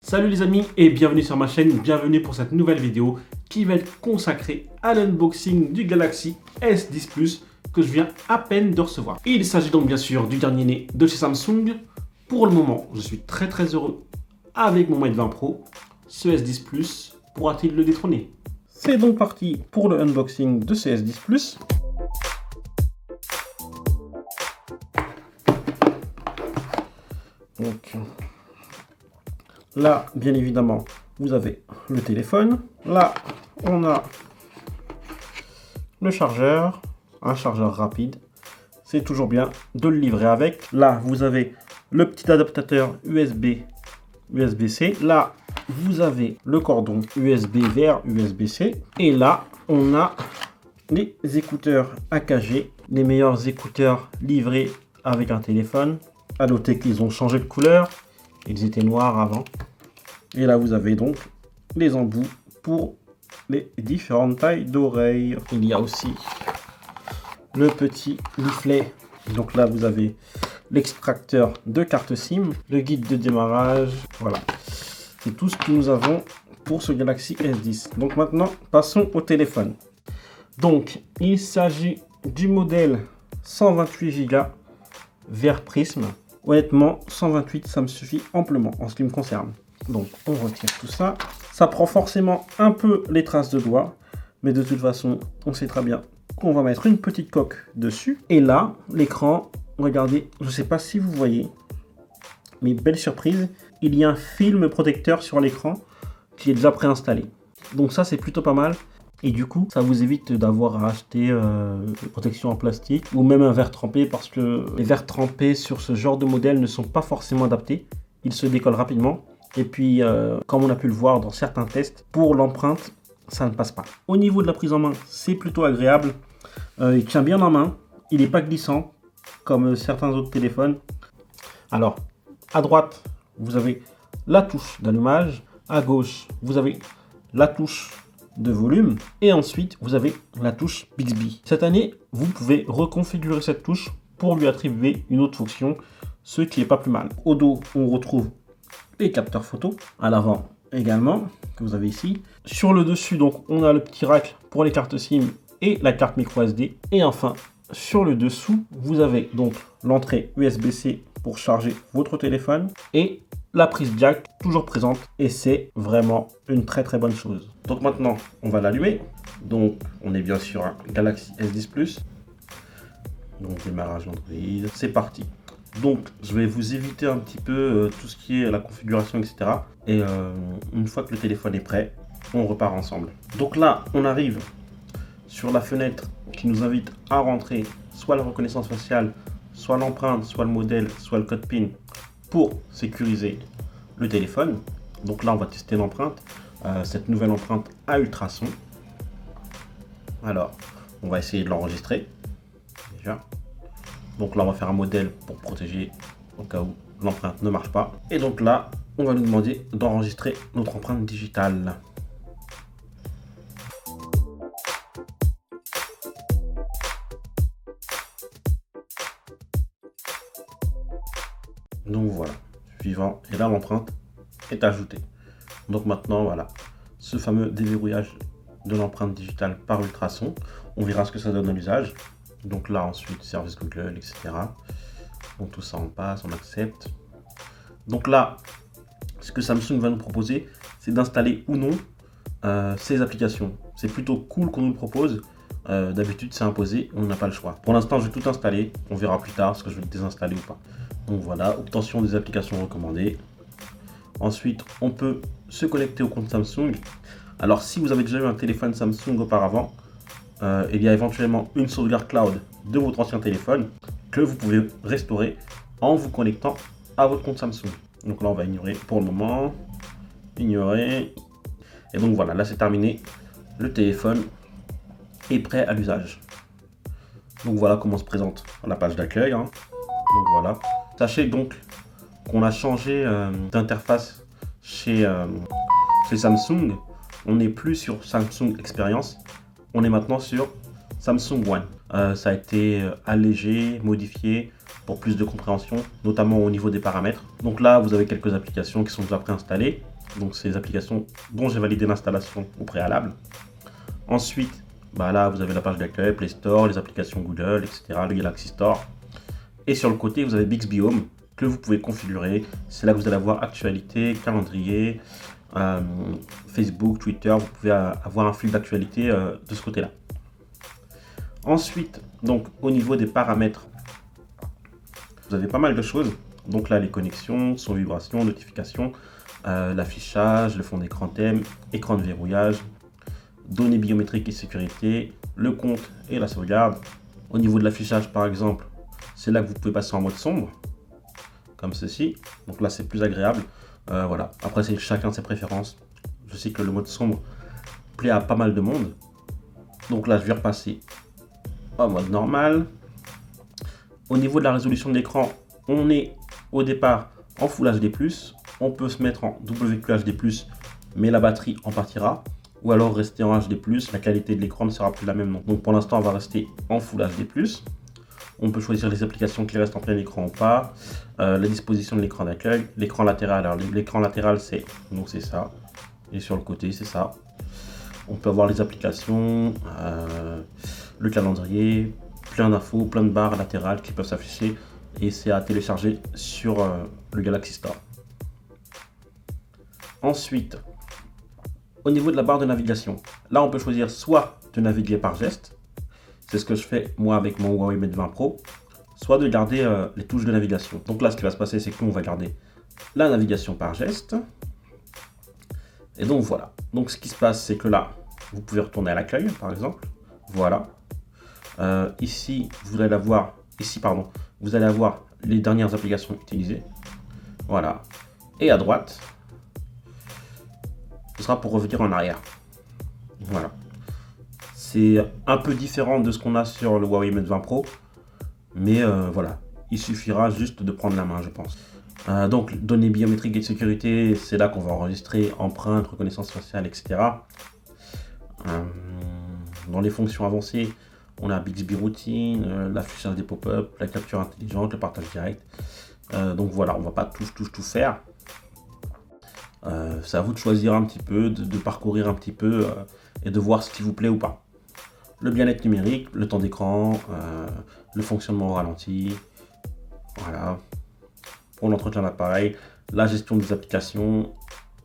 Salut les amis et bienvenue sur ma chaîne, bienvenue pour cette nouvelle vidéo qui va être consacrée à l'unboxing du Galaxy S10 Plus que je viens à peine de recevoir. Il s'agit donc bien sûr du dernier né de chez Samsung. Pour le moment, je suis très heureux avec mon Mate 20 Pro. Ce S10 Plus pourra-t-il le détrôner? C'est donc parti pour le unboxing de ce S10 Plus. Donc là, bien évidemment, vous avez le téléphone. Là, on a le chargeur, un chargeur rapide. C'est toujours bien de le livrer avec. Là, vous avez le petit adaptateur USB-C. Là, vous avez le cordon USB vers USB-C. Et là, on a les écouteurs AKG, les meilleurs écouteurs livrés avec un téléphone. À noter qu'ils ont changé de couleur. Ils étaient noirs avant. Et là, vous avez donc les embouts pour les différentes tailles d'oreilles. Il y a aussi le petit leaflet. Donc là, vous avez l'extracteur de carte SIM, le guide de démarrage. Voilà. C'est tout ce que nous avons pour ce Galaxy S10. Donc maintenant, passons au téléphone. Donc, il s'agit du modèle 128 Go vers Prism. Honnêtement, 128, ça me suffit amplement en ce qui me concerne. Donc, on retire tout ça. Ça prend forcément un peu les traces de doigts. Mais de toute façon, on sait très bien qu'on va mettre une petite coque dessus. Et là, l'écran, regardez, je ne sais pas si vous voyez, mais belle surprise, il y a un film protecteur sur l'écran qui est déjà préinstallé. Donc ça, c'est plutôt pas mal. Et du coup, ça vous évite d'avoir à acheter une protection en plastique ou même un verre trempé parce que les verres trempés sur ce genre de modèle ne sont pas forcément adaptés. Ils se décollent rapidement. Et puis, comme on a pu le voir dans certains tests, pour l'empreinte, ça ne passe pas. Au niveau de la prise en main, c'est plutôt agréable. Il tient bien en main. Il n'est pas glissant comme certains autres téléphones. Alors, à droite, vous avez la touche d'allumage. À gauche, vous avez la touche de volume. Et ensuite, vous avez la touche Bixby. Cette année, vous pouvez reconfigurer cette touche pour lui attribuer une autre fonction, ce qui est pas plus mal. Au dos, on retrouve les capteurs photo. À l'avant également, que vous avez ici. Sur le dessus, donc, on a le petit rack pour les cartes SIM et la carte micro SD. Et enfin, sur le dessous, vous avez donc l'entrée USB-C pour charger votre téléphone et la prise jack toujours présente et c'est vraiment une très bonne chose. Donc maintenant, on va l'allumer. Donc, on est bien sur un Galaxy S10 Plus. Donc, démarrage Android. C'est parti. Donc, je vais vous éviter un petit peu tout ce qui est la configuration, etc. Et une fois que le téléphone est prêt, on repart ensemble. Donc là, on arrive sur la fenêtre qui nous invite à rentrer soit la reconnaissance faciale, soit l'empreinte, soit le modèle, soit le code PIN pour sécuriser le téléphone. Donc là, on va tester l'empreinte, cette nouvelle empreinte à ultrasons. Alors, on va essayer de l'enregistrer déjà. Donc là, on va faire un modèle pour protéger au cas où l'empreinte ne marche pas. Et donc là, on va nous demander d'enregistrer notre empreinte digitale. Donc voilà, suivant, et là l'empreinte est ajoutée. Donc maintenant voilà, ce fameux déverrouillage de l'empreinte digitale par ultrasons, on verra ce que ça donne à l'usage. Donc là ensuite, service Google, etc. Donc tout ça on passe, on accepte. Donc là, ce que Samsung va nous proposer, c'est d'installer ou non ces applications. C'est plutôt cool qu'on nous le propose. D'habitude c'est imposé, on n'a pas le choix. Pour l'instant je vais tout installer, on verra plus tard ce que je vais désinstaller ou pas. Donc voilà, obtention des applications recommandées. Ensuite, on peut se connecter au compte Samsung. Alors, si vous avez déjà eu un téléphone Samsung auparavant, il y a éventuellement une sauvegarde cloud de votre ancien téléphone que vous pouvez restaurer en vous connectant à votre compte Samsung. Donc là, on va ignorer pour le moment. Ignorer. Et donc voilà, là c'est terminé. Le téléphone est prêt à l'usage. Donc voilà comment se présente la page d'accueil. Donc voilà. Sachez donc qu'on a changé d'interface chez Samsung. On n'est plus sur Samsung Experience. On est maintenant sur Samsung One. Ça a été allégé, modifié pour plus de compréhension, notamment au niveau des paramètres. Donc là, vous avez quelques applications qui sont déjà préinstallées. Donc c'est les applications dont j'ai validé l'installation au préalable. Ensuite, bah là vous avez la page d'accueil, Play Store, les applications Google, etc., le Galaxy Store. Et sur le côté, vous avez Bixby Home que vous pouvez configurer. C'est là que vous allez avoir actualité, calendrier, Facebook, Twitter. Vous pouvez avoir un fil d'actualité de ce côté-là. Ensuite, donc au niveau des paramètres, vous avez pas mal de choses. Donc là, les connexions, son vibration, notification, l'affichage, le fond d'écran thème, écran de verrouillage, données biométriques et sécurité, le compte et la sauvegarde. Au niveau de l'affichage, par exemple, c'est là que vous pouvez passer en mode sombre, comme ceci. Donc là, c'est plus agréable. Voilà. Après, c'est chacun ses préférences. Je sais que le mode sombre plaît à pas mal de monde. Donc là, je vais repasser en mode normal. Au niveau de la résolution de l'écran, on est au départ en Full HD+. On peut se mettre en WQHD+, mais la batterie en partira. Ou alors rester en HD+, la qualité de l'écran ne sera plus la même. Donc pour l'instant, on va rester en Full HD+. On peut choisir les applications qui restent en plein écran ou pas. La disposition de l'écran d'accueil. L'écran latéral, alors l'écran latéral c'est ça. Et sur le côté c'est ça. On peut avoir les applications, le calendrier, plein d'infos, plein de barres latérales qui peuvent s'afficher. Et c'est à télécharger sur le Galaxy Store. Ensuite, au niveau de la barre de navigation, là on peut choisir soit de naviguer par geste. C'est ce que je fais moi avec mon Huawei Mate 20 Pro, soit de garder les touches de navigation. Donc là, ce qui va se passer, c'est qu'on va garder la navigation par geste. Et donc voilà. Donc ce qui se passe, c'est que là, vous pouvez retourner à l'accueil, par exemple. Voilà. Ici, vous allez avoir, vous allez avoir les dernières applications utilisées. Voilà. Et à droite, ce sera pour revenir en arrière. Voilà. C'est un peu différent de ce qu'on a sur le Huawei Mate 20 Pro. Mais voilà, il suffira juste de prendre la main, je pense. Donc, données biométriques et de sécurité, c'est là qu'on va enregistrer empreintes, reconnaissance faciale, etc. Dans les fonctions avancées, on a Bixby Routine, l'affichage des pop-up, la capture intelligente, le partage direct. Donc voilà, on va pas tout faire. C'est à vous de choisir un petit peu, de parcourir un petit peu et de voir ce qui vous plaît ou pas. Le bien-être numérique, le temps d'écran, le fonctionnement au ralenti, voilà. Pour l'entretien d'appareil, la gestion des applications,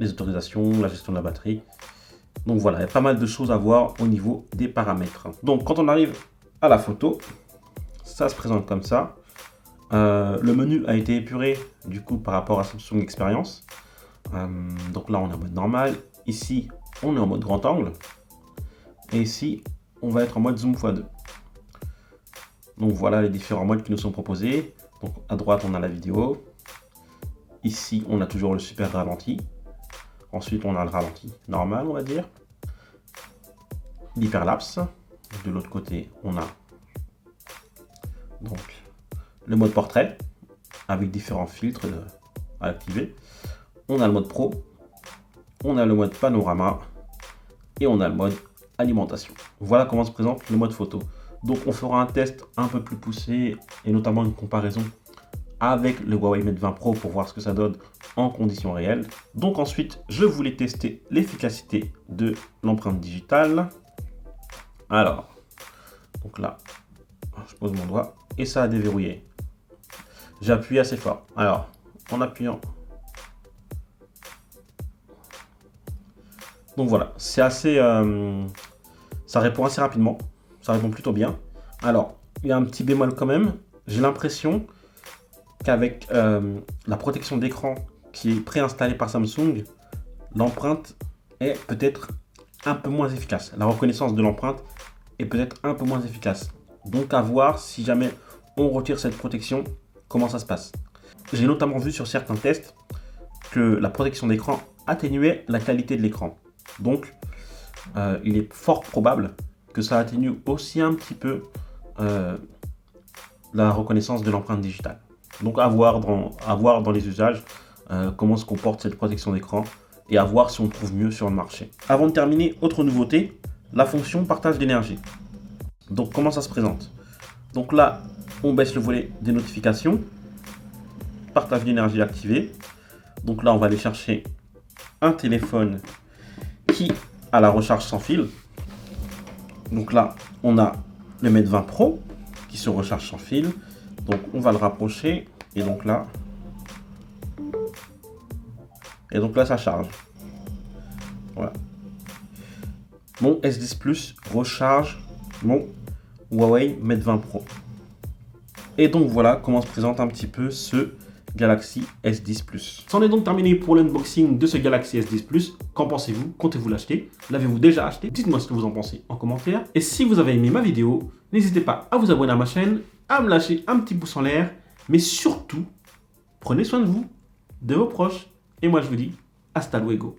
les autorisations, la gestion de la batterie. Donc voilà, il y a pas mal de choses à voir au niveau des paramètres. Donc quand on arrive à la photo, ça se présente comme ça. Le menu a été épuré du coup par rapport à Samsung Experience. Donc là on est en mode normal. Ici on est en mode grand angle. Et ici on va être en mode zoom x2. Donc voilà les différents modes qui nous sont proposés. Donc à droite on a la vidéo. Ici on a toujours le super ralenti. Ensuite on a le ralenti normal on va dire. L'hyperlapse. De l'autre côté on a donc le mode portrait avec différents filtres à activer. On a le mode pro. On a le mode panorama. Et on a le mode alimentation. Voilà comment se présente le mode photo. Donc on fera un test un peu plus poussé et notamment une comparaison avec le Huawei Mate 20 Pro pour voir ce que ça donne en conditions réelles. Donc ensuite, je voulais tester l'efficacité de l'empreinte digitale. Alors, donc là, je pose mon doigt et ça a déverrouillé. J'appuie assez fort. Alors, en appuyant. Donc voilà, c'est assez... ça répond assez rapidement. Ça répond plutôt bien. Alors, il y a un petit bémol quand même. J'ai l'impression qu'avec la protection d'écran qui est préinstallée par Samsung, l'empreinte est peut-être un peu moins efficace. La reconnaissance de l'empreinte est peut-être un peu moins efficace. Donc à voir si jamais on retire cette protection, comment ça se passe. J'ai notamment vu sur certains tests que la protection d'écran atténuait la qualité de l'écran. Donc il est fort probable que ça atténue aussi un petit peu la reconnaissance de l'empreinte digitale. Donc à voir dans les usages comment se comporte cette protection d'écran et à voir si on trouve mieux sur le marché. Avant de terminer, autre nouveauté, la fonction partage d'énergie. Donc comment ça se présente? Donc là, on baisse le volet des notifications, partage d'énergie activé. Donc là, on va aller chercher un téléphone qui a la recharge sans fil. Donc là, on a le Mate 20 Pro qui se recharge sans fil. Donc on va le rapprocher et donc là ça charge. Voilà. Mon S10 Plus recharge mon Huawei Mate 20 Pro. Et donc voilà comment se présente un petit peu ce Galaxy S10 Plus. C'en est donc terminé pour l'unboxing de ce Galaxy S10 Plus. Qu'en pensez-vous? Comptez-vous l'acheter? L'avez-vous déjà acheté? Dites-moi ce que vous en pensez en commentaire. Et si vous avez aimé ma vidéo, n'hésitez pas à vous abonner à ma chaîne, à me lâcher un petit pouce en l'air, mais surtout, prenez soin de vous, de vos proches. Et moi je vous dis, hasta luego.